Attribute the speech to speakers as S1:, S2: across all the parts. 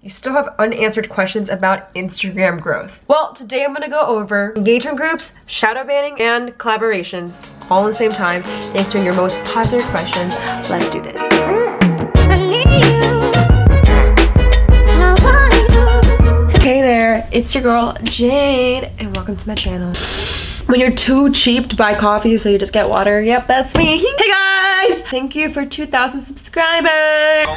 S1: you still have unanswered questions about Instagram growth. Well, today I'm gonna go over engagement groups, shadow banning, and collaborations all at the same time, answering your most popular questions. Let's do this. Hey there, it's your girl Jade, and welcome to my channel. When you're too cheap to buy coffee, so you just get water. Yep, that's me. Hey guys! Thank you for 2,000 subscribers!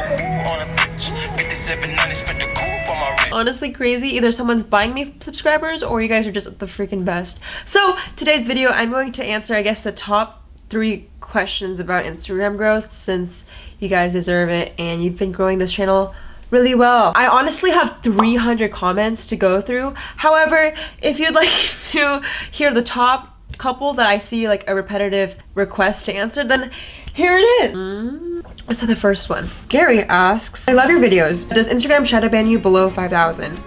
S1: Honestly crazy. Either someone's buying me subscribers or you guys are just the freaking best. So today's video, I'm going to answer, I guess, the top 3 questions about Instagram growth, since you guys deserve it and you've been growing this channel really well. I honestly have 300 comments to go through. However, if you'd like to hear the top couple that I see like a repetitive request to answer, then here it is. So the first one, Gary asks, I love your videos. Does Instagram shadow ban you below 5,000?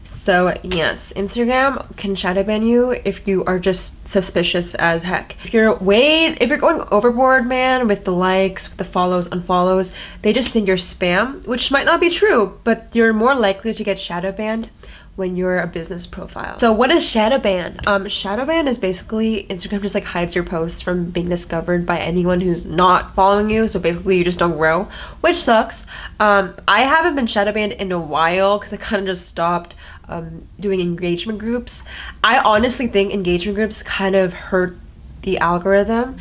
S1: So yes, Instagram can shadow ban you if you are just suspicious as heck. If you're going overboard, man, with the likes, with the follows, unfollows, they just think you're spam, which might not be true, but you're more likely to get shadow banned when you're a business profile. So what is shadow ban? Shadow ban is basically Instagram just like hides your posts from being discovered by anyone who's not following you. So basically you just don't grow, which sucks. I haven't been shadow banned in a while because I kind of just stopped doing engagement groups. I honestly think engagement groups kind of hurt the algorithm.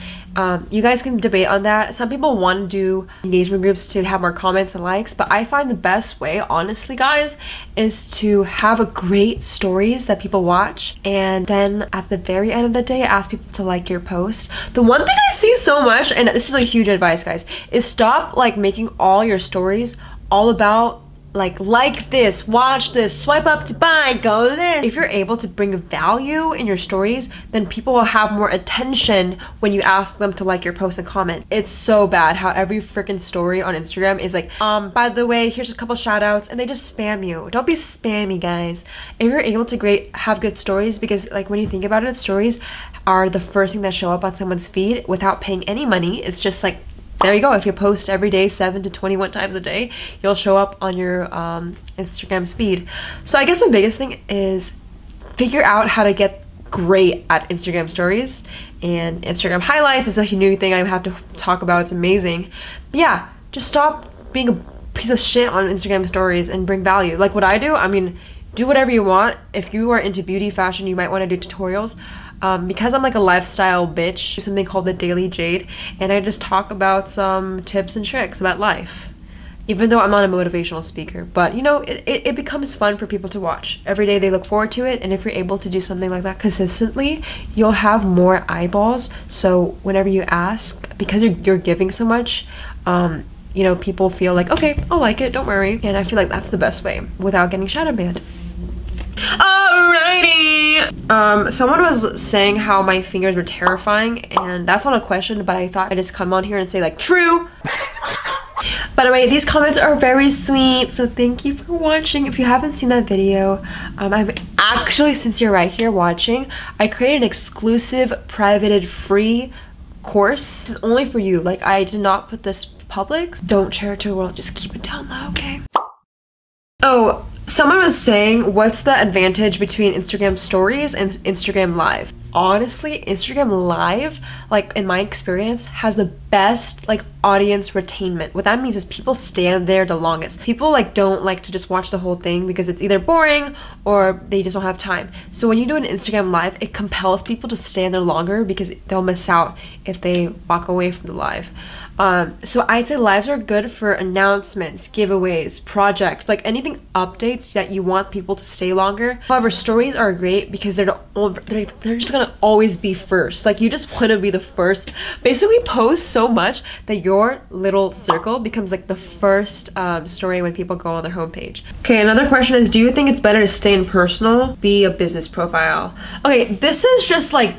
S1: You guys can debate on that. Some people want to do engagement groups to have more comments and likes, but I find the best way, honestly guys, is to have a great stories that people watch, and then at the very end of the day ask people to like your post. The one thing I see so much, and this is a huge advice guys, is stop like making all your stories all about like this, watch this, swipe up to buy, go there. If you're able to bring value in your stories, then people will have more attention when you ask them to like your post and comment. It's so bad how every freaking story on Instagram is like, by the way, here's a couple shout outs, and they just spam you. Don't be spammy, guys. If you're able to have good stories, because like when you think about it, stories are the first thing that show up on someone's feed without paying any money. It's just like, there you go. If you post every day 7 to 21 times a day, you'll show up on your Instagram's feed. So I guess my biggest thing is figure out how to get great at Instagram stories, and Instagram highlights is a new thing I have to talk about. It's amazing. But yeah, just stop being a piece of shit on Instagram stories and bring value. Like what I do, I mean, do whatever you want. If you are into beauty, fashion, you might want to do tutorials. Because I'm like a lifestyle bitch, something called the Daily Jade, and I just talk about some tips and tricks about life, even though I'm not a motivational speaker. But you know, it becomes fun for people to watch. Every day they look forward to it, and if you're able to do something like that consistently, you'll have more eyeballs. So whenever you ask, because you're giving so much, you know, people feel like, okay, I'll like it, don't worry. And I feel like that's the best way without getting shadow banned. Alrighty! Someone was saying how my fingers were terrifying, and that's not a question, but I thought I'd just come on here and say like, true! By the way, these comments are very sweet, so thank you for watching. If you haven't seen that video, I've actually, since you're right here watching, I created an exclusive, privated, free course. This is only for you. Like, I did not put this public. Don't share it to the world, just keep it down low, okay? Oh, someone was saying, what's the advantage between Instagram stories and Instagram live? Honestly, Instagram live, like in my experience, has the best like audience retainment. What that means is people stand there the longest. People like don't like to just watch the whole thing because it's either boring or they just don't have time. So when you do an Instagram live, it compels people to stand there longer because they'll miss out if they walk away from the live. So I'd say lives are good for announcements, giveaways, projects, like anything updates that you want people to stay longer. However, stories are great because they're just gonna always be first. Like you just want to be the first. Basically post so much that your little circle becomes like the first story when people go on their homepage. Okay, another question is, do you think it's better to stay in personal, be a business profile? Okay, this is just like,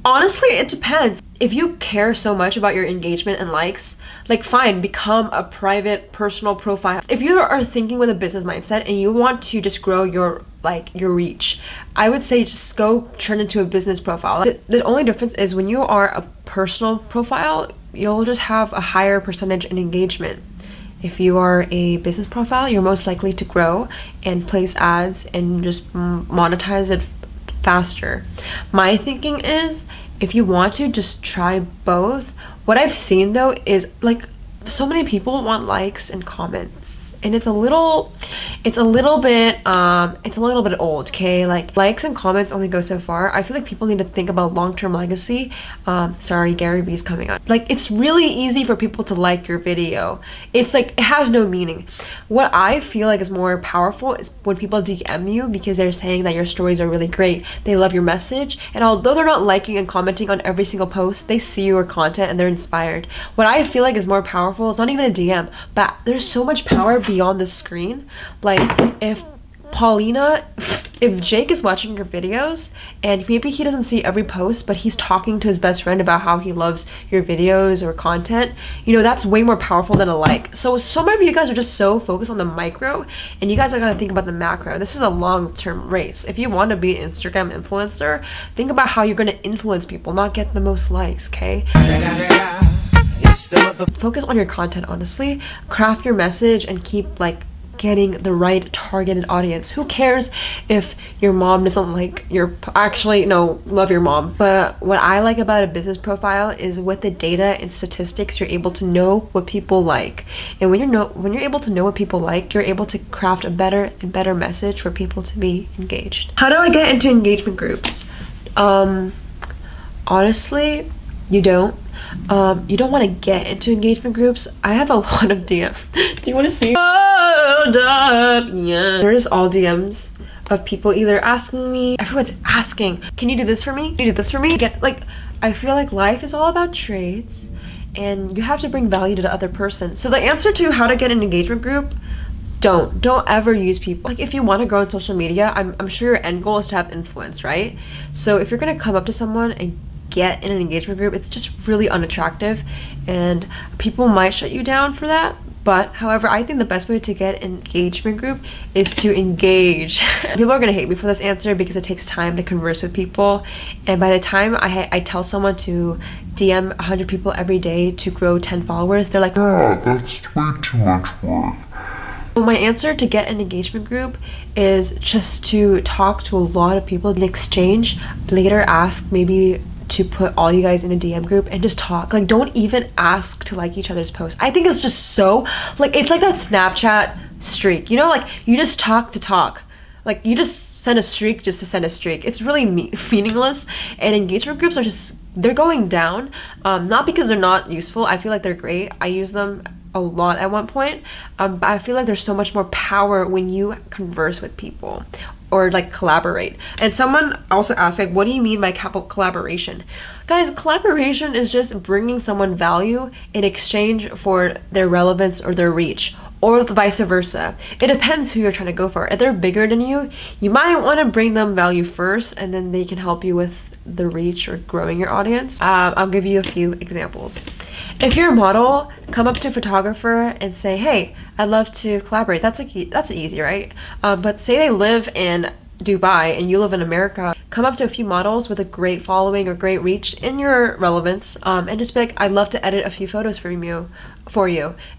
S1: honestly, it depends. If you care so much about your engagement and likes, like fine, become a private personal profile. If you are thinking with a business mindset and you want to just grow your reach, I would say just go turn into a business profile. The only difference is when you are a personal profile, you'll just have a higher percentage in engagement. If you are a business profile, you're most likely to grow and place ads and just monetize it faster. My thinking is, if you want to, just try both. What I've seen though is like so many people want likes and comments, and it's a little bit old, okay? Like, likes and comments only go so far. I feel like people need to think about long-term legacy. Sorry, Gary Vee's coming on. Like, it's really easy for people to like your video. It's like, it has no meaning. What I feel like is more powerful is when people DM you because they're saying that your stories are really great, they love your message, and although they're not liking and commenting on every single post, they see your content and they're inspired. What I feel like is more powerful is not even a DM, but there's so much power beyond the screen. Like, if Jake is watching your videos and maybe he doesn't see every post, but he's talking to his best friend about how he loves your videos or content, you know, that's way more powerful than a like. So many of you guys are just so focused on the micro, and you guys are gonna think about the macro. This is a long-term race. If you want to be an Instagram influencer, think about how you're gonna influence people, not get the most likes, okay? Focus on your content, honestly. Craft your message and keep like getting the right targeted audience. Who cares if your mom doesn't like your, actually no, love your mom. But what I like about a business profile is with the data and statistics, you're able to know what people like. And when you're able to know what people like, you're able to craft a better and better message for people to be engaged. How do I get into engagement groups? Honestly, you don't want to get into engagement groups. I have a lot of DMs. Do you want to see? Yeah. There's all DMs of people either asking me, everyone's asking, can you do this for me? Can you do this for me? I feel like life is all about trades and you have to bring value to the other person. So the answer to how to get an engagement group, don't ever use people. Like, if you want to grow in social media, I'm sure your end goal is to have influence, right? So if you're gonna come up to someone and get in an engagement group, it's just really unattractive and people might shut you down for that. But however, I think the best way to get an engagement group is to engage. People are gonna hate me for this answer because it takes time to converse with people, and by the time I tell someone to DM 100 people every day to grow 10 followers, they're like, oh, that's way too much work. So my answer to get an engagement group is just to talk to a lot of people in exchange. Later ask maybe to put all you guys in a DM group and just talk. Like, don't even ask to like each other's posts. I think it's just so, like, it's like that Snapchat streak, you know, like you just talk to talk. Like, you just send a streak just to send a streak. It's really meaningless. And engagement groups are just, they're going down. Not because they're not useful. I feel like they're great. I use them a lot at one point, but I feel like there's so much more power when you converse with people or like collaborate. And someone also asked, like, what do you mean by collaboration? Guys, collaboration is just bringing someone value in exchange for their relevance or their reach, or vice versa. It depends who you're trying to go for. If they're bigger than you, you might want to bring them value first, and then they can help you with the reach or growing your audience. I'll give you a few examples. If you're a model, come up to a photographer and say, hey, I'd love to collaborate. That's easy, right? But say they live in Dubai and you live in America, come up to a few models with a great following or great reach in your relevance, and just be like, I'd love to edit a few photos for you,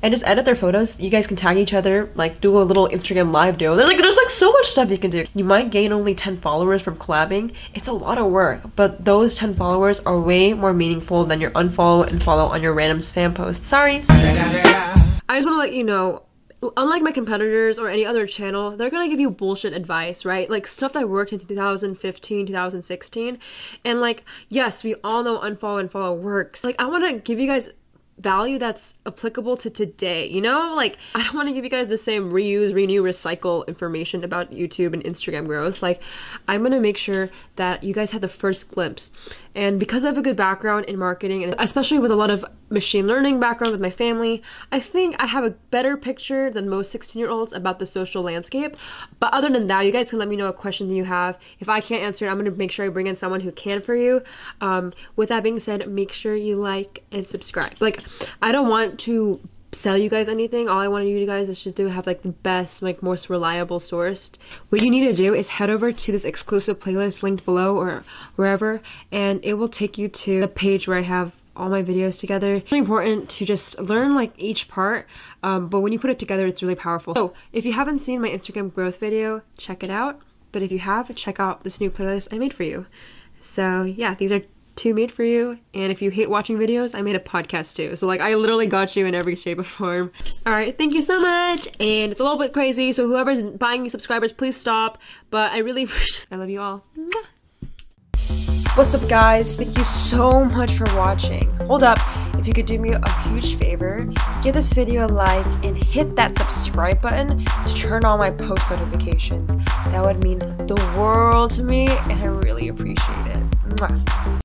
S1: and just edit their photos. You guys can tag each other, like do a little Instagram live duo. There's like so much stuff you can do. You might gain only 10 followers from collabing. It's a lot of work, but those 10 followers are way more meaningful than your unfollow and follow on your random spam posts. Sorry. I just want to let you know, unlike my competitors or any other channel, they're gonna give you bullshit advice, right? Like stuff that worked in 2015, 2016. And like, yes, we all know unfollow and follow works. Like, I wanna give you guys value that's applicable to today, you know? Like, I don't want to give you guys the same reuse, renew, recycle information about YouTube and Instagram growth. Like, I'm gonna make sure that you guys have the first glimpse. And because I have a good background in marketing, and especially with a lot of machine learning background with my family, I think I have a better picture than most 16-year-olds about the social landscape. But other than that, you guys can let me know a question that you have. If I can't answer it, I'm gonna make sure I bring in someone who can for you. With that being said, make sure you like and subscribe. Like, I don't want to sell you guys anything. All I want you guys is just to have like the best, like most reliable source. What you need to do is head over to this exclusive playlist linked below or wherever, and it will take you to the page where I have all my videos together. It's really important to just learn like each part, but when you put it together, it's really powerful. So if you haven't seen my Instagram growth video, check it out. But if you have, check out this new playlist I made for you. So yeah, these are 2 made for you. And if you hate watching videos, I made a podcast too. So like I literally got you in every shape or form. All right, thank you so much. And it's a little bit crazy, so whoever's buying me subscribers, please stop. But I really appreciate, I love you all. What's up guys? Thank you so much for watching. Hold up, if you could do me a huge favor, give this video a like and hit that subscribe button to turn on my post notifications. That would mean the world to me and I really appreciate it. Mwah.